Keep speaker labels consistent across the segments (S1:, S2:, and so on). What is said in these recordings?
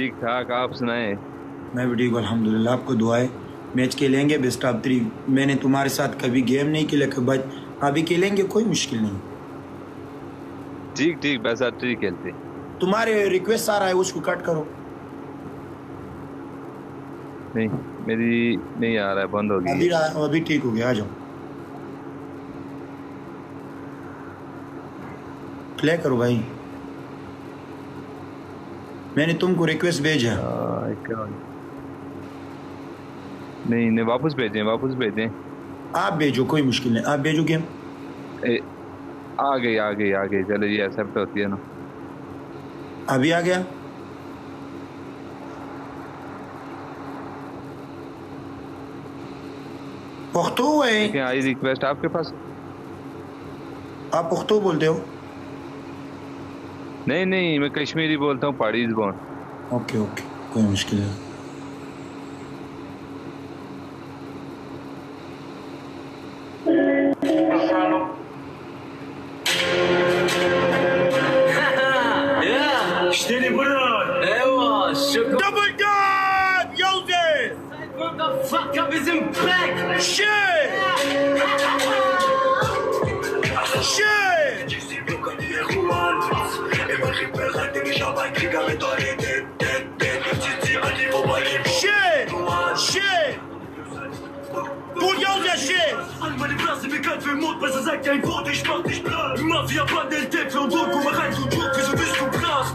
S1: ठीक ठाक, आप सुनाएं।
S2: मैं भी ठीक हूँ अल्हम्दुलिल्लाह। आपको दुआएं। मैच खेलेंगे बेस्ट ऑफ 3। मैंने तुम्हारे साथ कभी गेम नहीं खेला, कभी अभी खेलेंगे, कोई मुश्किल नहीं।
S1: ठीक ठीक, बस आप ठीक खेलते।
S2: तुम्हारे रिक्वेस्ट आ रहा है, उसको कट करो।
S1: नहीं, मेरी नहीं आ रहा है, बंद हो गई।
S2: अभी ठीक हो गया, आ जाओ। प्ले करो भाई, मैंने तुमको रिक्वेस्ट भेजा।
S1: नहीं, वापस भेजें।
S2: आप भेजो, कोई मुश्किल नहीं, आप भेजो गेम।
S1: आ गई। चलो, ये एक्सेप्ट होती है ना।
S2: अभी आ गया। पुख्तो है।
S1: आई रिक्वेस्ट आपके पास।
S2: आप पुख्तो बोलते हो?
S1: नहीं, मैं कश्मीरी बोलता हूँ, पहाड़ी ज़बान।
S2: ओके, कोई मुश्किल नहीं।
S3: Stell Bruder! Ewa, Schoko!
S2: Double dab! Joseph!
S3: Motherfucker, wir sind back!
S2: Shit! Gut, Joseph, shit!
S3: An meine Blase bekannt für Mord, besser sagt ein Wort, ich mach dich blass. Mafia-Bande, Dämpfer und Druck, komm mal rein, du Druck, wieso bist du blass?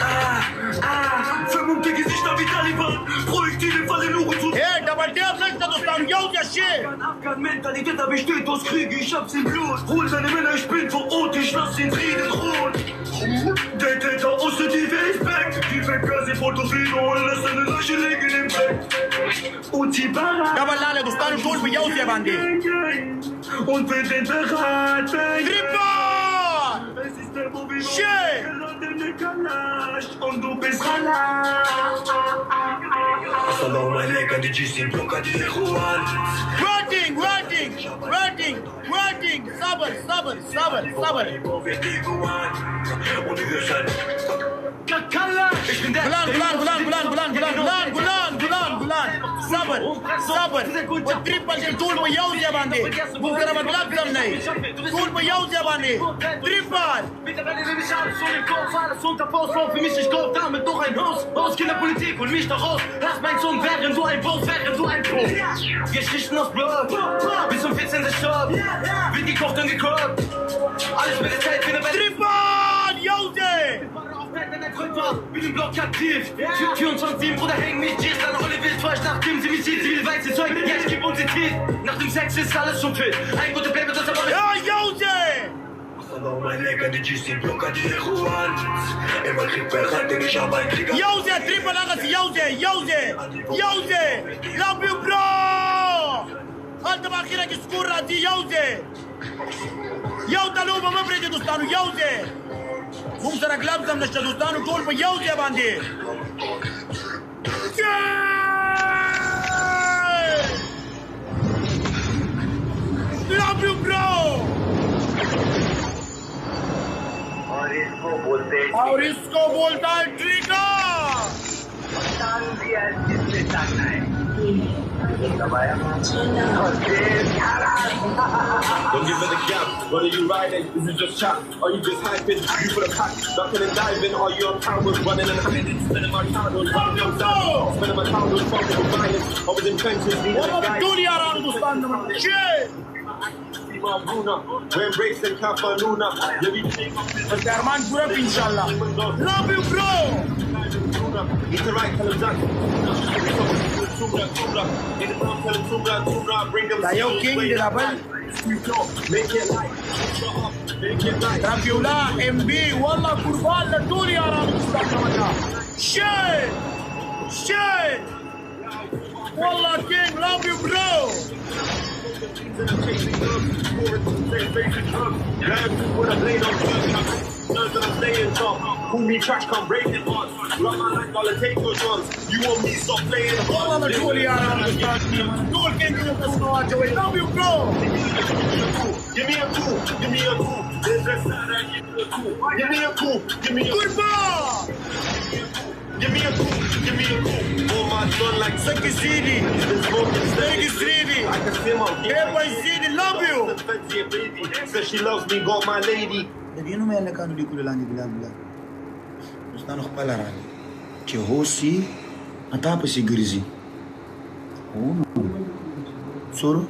S3: Vermummte Gesichter wie Taliban, Projektile fallen nur und so.
S2: Hey, double dab, sagst du, dann Joseph, shit!
S3: Afghan-Mentalität, aber besteht aus Krieg, ich hab's im Blut. Hol deine Männer, ich bin vor Ort, ich lass den Frieden ruhen. Der Täter aus der Tiefe ist back. Die Vergasse Portofino und lass deine Leiche liegen im Bett. Und die Barra.
S2: Double lale, dostanu tool pe Joseph bandi.
S3: Und wir sind bereit.
S2: Triple!
S3: Es ist der Mobil.
S2: Shit!
S3: Und du bist Rala. Assalamu alaikum, die G's im Block, die Juan.
S2: Waiting! Sabr!
S3: Und die Hürschern. Kakala! Ich bin der...
S2: Gulan! Sabr! वो triple के tool पे Joseph bandi. वो तेरा मतलब कम नहीं. Tool पे Joseph bandi. Triple!
S3: Mittlerweile nehme ich alles so den Kopf, alles unter Faustlauf für mich, ich glaub damit noch ein Haus. Aus Kinderpolitik und mich doch raus. Lass mein Sohn wären so ein Boss, wären so ein Pro. Geschichten aus Block, bis zum 14. Stopp. Wird gekocht und gekocht. Alles mit der Zeit für eine Welt.
S2: Triple! Joseph!
S3: Bin im Block aktiv. 24/7, Bruder, häng mich G's, deine Rolle wild falsch, nachdem sie mich sieht, sie will weiße Zeug, ja, ich geb uns den Tweet. Nach dem Sex ist alles schon fit. Ein guter Baby, das aber...
S2: Ja, Joseph!
S3: Assalamu alaikum, die G's im Block, die Juan. Immer Krieg bereit, denn ich hab ein Krieger.
S2: Joseph, Triple Agas, Joseph! Love you, bro! Anta bakhira ki skurra di Joseph! Taluba mabridi dostanu, Joseph! Mum sara gloves am nashta dostanu, tool pe Joseph bandi! Love you, bro! और इसको बोलता है trigger.
S4: Don't give it a gap. Whether you riding, is it just chat? Or you just hyping? You for the pack, ducking and diving. Are you on towers, running and hiding? Spending my childhood, running on down. Spending my childhood, fucking with violence. I was in trenches, needing a guy. We're embracing Kafanuna.
S2: Arman Gurab, inshallah. Love you, bro.
S4: Eat the right, tell him that. Bring them.
S2: Tayo King de la Bal.
S4: Make it light.
S2: Dracula, MB, Wallah, Kurban, la Duri Aram. Shit! Wallah, King, love you, bro.
S4: Who me trash come breaking hearts. Run my life while I take your drugs. You want me stop playing
S2: Wallah, la Duri Aram. Dul King, love you, bro.
S4: Give me a cool. There's a side, give me a cool.
S2: Kurban!
S4: Give me a cool, give me a cool. Oh my son, like
S2: Sakisidi, Sakisidi,
S4: I can see my
S2: Sakisidi, love you.
S4: baby. Says she loves me, got my lady.
S2: Lagyan mo yan na kano di ko lang bila. Gusto na ako palaran. Chihosi, atapa si Grizi. Oh, Soro?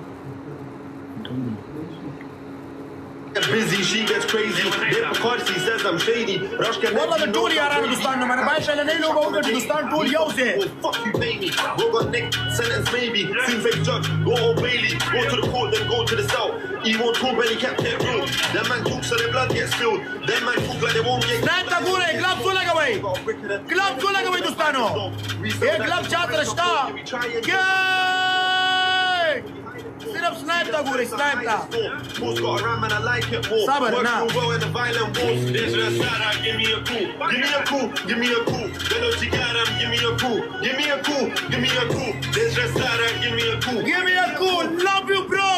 S4: Busy, she gets crazy. Because she says I'm shady.
S2: والله بالطول يا راجل دوستان ما انا بعيش على نيل وبقول دوستان طول يوزي.
S4: Well, fuck you, baby. Go got neck, sentence maybe. See fake judge, go Old Bailey. Go to the court, then go to the south. He won't talk, belly kept it real. That man talk so the blood gets spilled. That man talk like they won't get.
S2: لا تقول كلاب طول قوي. كلاب طول قوي دوستانو. ये كلاب चाहते रश्ता. सिर्फ snipe था पूरे snipe था صبر ना
S4: give me a cool give me a cool Velo cigaram give me a cool give me a cool give me a cool
S2: give me a cool love you bro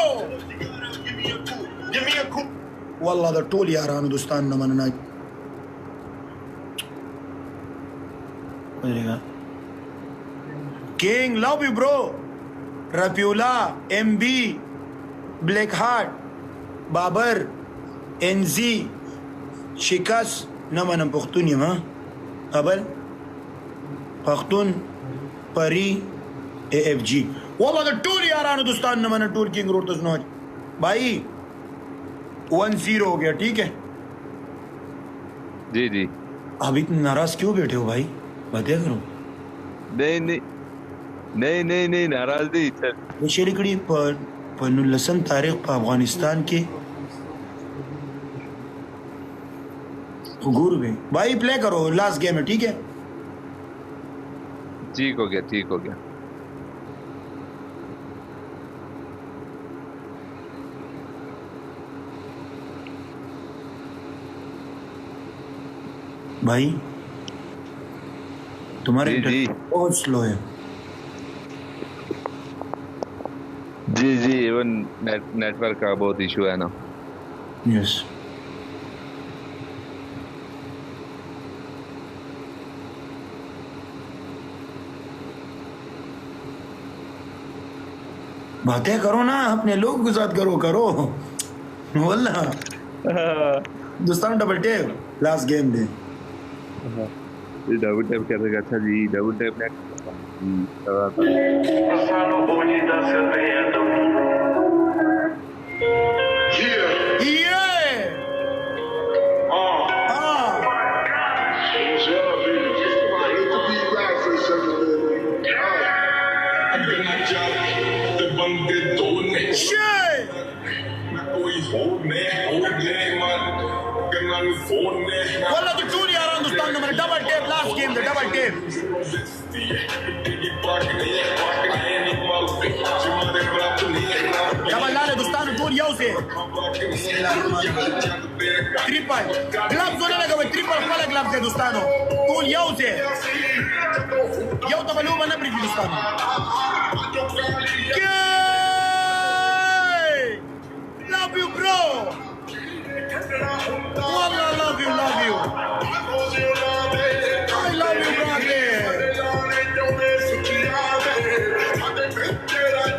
S4: give me a cool
S2: والله ده طول يا رانو دوستان من هناك King love you bro Rapiula, MB, Blackheart, Babar, NZ, Shikas, nama ng Pakhtun yun ha? Abal? Pakhtun, Pari, AFG. Wallah the tool yaran Hindustan naman na tool King Rotas Noj. Bhai, 1-0 हो गया ठीक है?
S1: जी जी
S2: आप इतने नाराज क्यों बैठे हो भाई? बताया करो.
S1: नहीं नाराज नहीं सर
S2: د شریکړي په 19 تاریخ په افغانستان کې وګورو به भाई प्ले करो लास्ट गेम है ठीक है
S1: ठीक हो गया
S2: भाई तुम्हारे
S1: जी
S2: बहुत स्लो है
S1: जी इवन नेटवर्क का बहुत इशू है ना
S2: यस बातें करो ना अपने लोग के साथ करो वल्ला दोस्तान डबल टेप लास्ट गेम डे
S1: डबल टेप करेगा अच्छा जी double tape
S2: والله دكتور يا ران دوستان نمبر double tap last game the double tap double लाले दोस्तान टूर يوسف ट्रिपल ग्लव्स होने लगा भाई ट्रिपल वाला ग्लव्स है दोस्तानों tour يوسف يو تبلوبه نبري في دوستانو love you bro والله love you I love you brother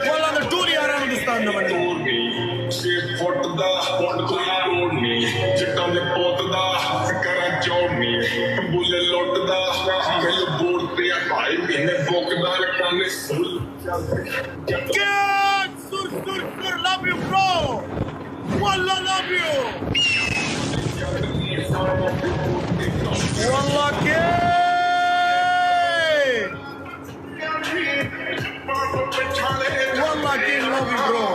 S2: والله the tour yaar Hindustan da bande
S4: ਫੁੱਟ ਦਾ ਪੁੱਟ ਕੋਈ ਤੋੜ ਨਹੀਂ ਚਿੱਟਾਂ ਦੇ ਪੁੱਤ ਦਾ ਕਰਾਂ ਚੌੜਨੀ ਬੁੱਲੇ ਲੁੱਟਦਾ ਗੱਲ ਬੋਰ ਤੇ ਭਾਈ ਮਹੀਨੇ ਬੁੱਕਦਾ ਰਕਾਨੇ ਸੁਲ
S2: sur love you bro والله love you والله والله love you bro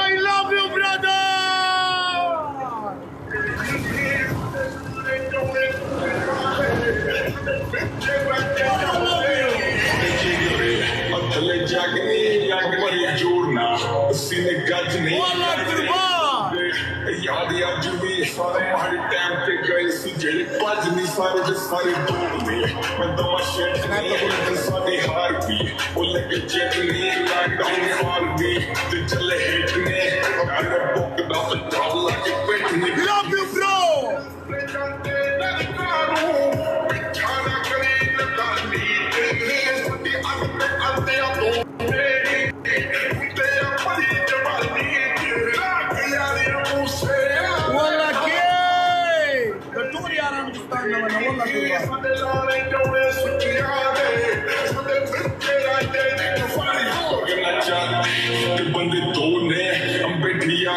S2: I love you brother
S4: याद याद भी सारे हमारे टाइम पे गए सी ਸੀ ਜਿਹੜੇ ਭੱਜ ਨਹੀਂ ਸਾਰੇ ਦੇ ਸਾਰੇ ਦੋਗਲੇ ਮੈਂ ਦਮਾ ਸ਼ੇਟ ਨਹੀਂ ਸਾਡੇ ਹਾਰ ਵੀ ਉਹ ਲੱਗੇ ਚੈੱਕ ਨਹੀਂ ਲਾਕਡਾਊਨ ਫਾਰ ਵੀ ਤੇ ਚੱਲੇ ਹਿੱਟ ਨੇ ਆਪਣੇ ਬੁੱਕ ਦਾ ਪੰਜਾਬ ਲਾ ਕੇ ਪੈਟ ਨੇ
S2: Love you, bro. والله كيف بتقول يا رب تستنى وانا والله كيف
S4: ਬੰਦੇ ਦੋ ਨੇ ਅੰਬੇਠੀਆਂ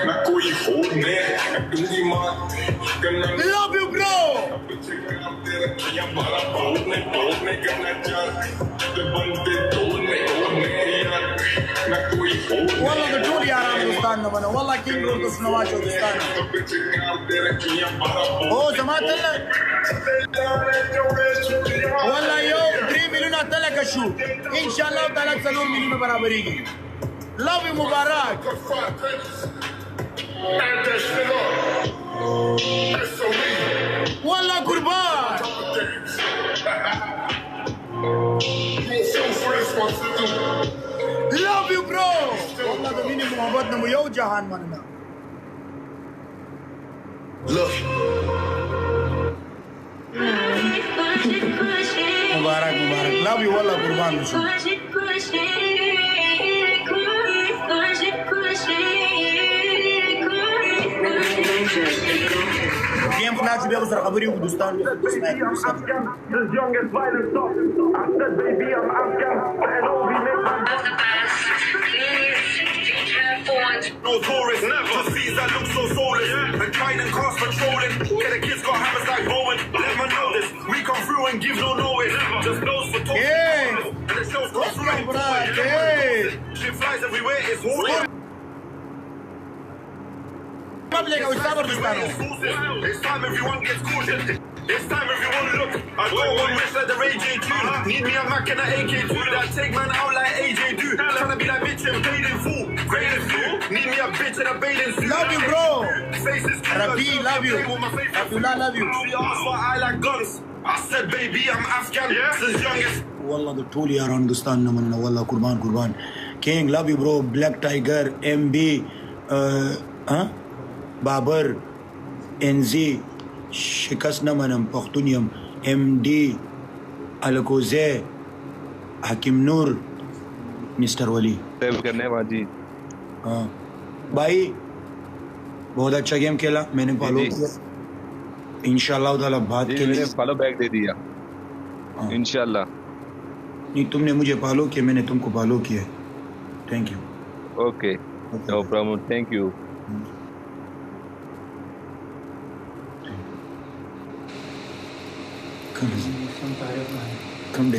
S4: ਨਾ ਕੋਈ ਹੋਰ ਨੇ ਡੂੰਗੀ ਮਾਂ ਕੰਨਾਂ
S2: Love you, bro.
S4: ਪਿੱਛੇ ਕਰਦੇ ਰੱਖੀਆਂ ਬਾਰਾ ਬਹੁਤ ਨੇ ਕਰਨਾ ਚਾਹ ਤੇ ਬੰਦੇ ਦੋ ਨੇ ਯਾਰ ਨਾ ਕੋਈ ਹੋਰ
S2: والله بتقول يا رب تستنى وانا والله كيف برضه سنواش وتستنى
S4: ਪਿੱਛੇ ਕਰਦੇ ਰੱਖੀਆਂ ਬਾਰਾ
S2: هو سمعت لك والله يوم 3 مليون اتلك اشوف ان شاء الله 3 مليون برابريجي لافي مبارك والله قربان love you bro والله ده مين محبتنا ويو جهان مننا
S4: Look.
S2: مبارك love you والله قربان بشو Game flash بياخذ خبري ودوستان
S5: As young as violent thought, I said, baby, I'm Afghan. And all we make
S3: Notorious, never sees that look so soulless. And trying and cast patrolling. Yeah, the kids got hammers like Bowen. Let man know this. We come through and give no notice. Just knows for talk.
S2: Yeah.
S3: And the shells come through and shit flies everywhere. It's war.
S2: public او يستعمر بيستعمر
S3: It's time everyone gets cautious. It's time everyone look. I go on rich like the Ray J tune. Need me a Mac and an AK2 that take man out like AJ do. Tryna be like bitch and paid in full. Paid in full. Need me a bitch and a bathing suit.
S2: love you bro
S3: Faces
S2: Rabi love you Abdullah love you
S3: She asked why I like guns. I said baby I'm Afghan since youngest.
S2: والله ده طول يا هندوستان مننا والله قربان King love you bro Black Tiger MB بابر NZ شکست نمانم پختونیم MD الکوزه حکیم نور mister Wali
S1: save करने बाजी
S2: हाँ भाई बहुत अच्छा game खेला मैंने follow
S1: जी।
S2: किया इंशाल्लाह ताला बात
S1: जी
S2: के लिए
S1: मैंने फॉलो बैक दे दिया
S2: हाँ।
S1: इंशाल्लाह
S2: नहीं तुमने मुझे फॉलो किया मैंने तुमको फॉलो किया thank you
S1: okay no problem thank you
S2: come